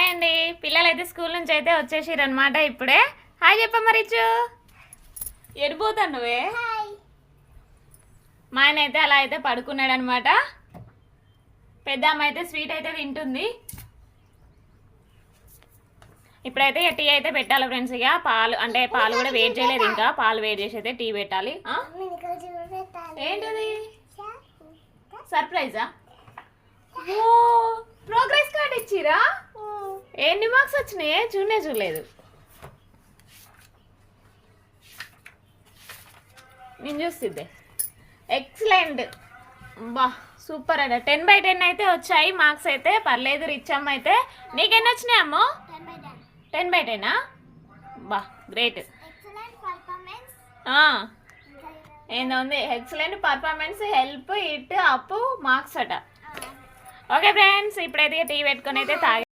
Hi అండి. పిల్లలు అయితే స్కూల్ నుంచి అయితే వచ్చేసారు అనమాట. ఇప్పుడే హాయ్ చెప్పమ్మా రిచు. ఎడిపోతాను నువ్వే. మా ఆయన అయితే అలా అయితే పడుకున్నాడు అనమాట. పెద్ద అమ్మ అయితే స్వీట్ అయితే తింటుంది. ఇప్పుడైతే టీ అయితే పెట్టాలి ఫ్రెండ్స్. ఇక పాలు అంటే పాలు కూడా వెయిట్ చేయలేదు, ఇంకా పాలు వెయిట్ చేసి అయితే టీ పెట్టాలి. ఏంటది? సర్ప్రైజా? ఓ ప్రోగ్రెస్ కార్డ్ ఇచ్చిరా? ఎన్ని మార్క్స్ వచ్చినాయి? చూడలేదు. నేను చూస్తుందే. ఎక్సలెంట్, బా సూపర్ అట. 10/10 అయితే వచ్చాయి మార్క్స్ అయితే. పర్లేదు రిచ్ అమ్మ అయితే. నీకెన్ని వచ్చినాయి అమ్మో? 10/10. బా గ్రేట్. ఏందో ఉంది excellent performance, help, it, up, marks అట. ఓకే ఫ్రెండ్స్, ఇప్పుడైతే టీ పెట్టుకొని అయితే తాగి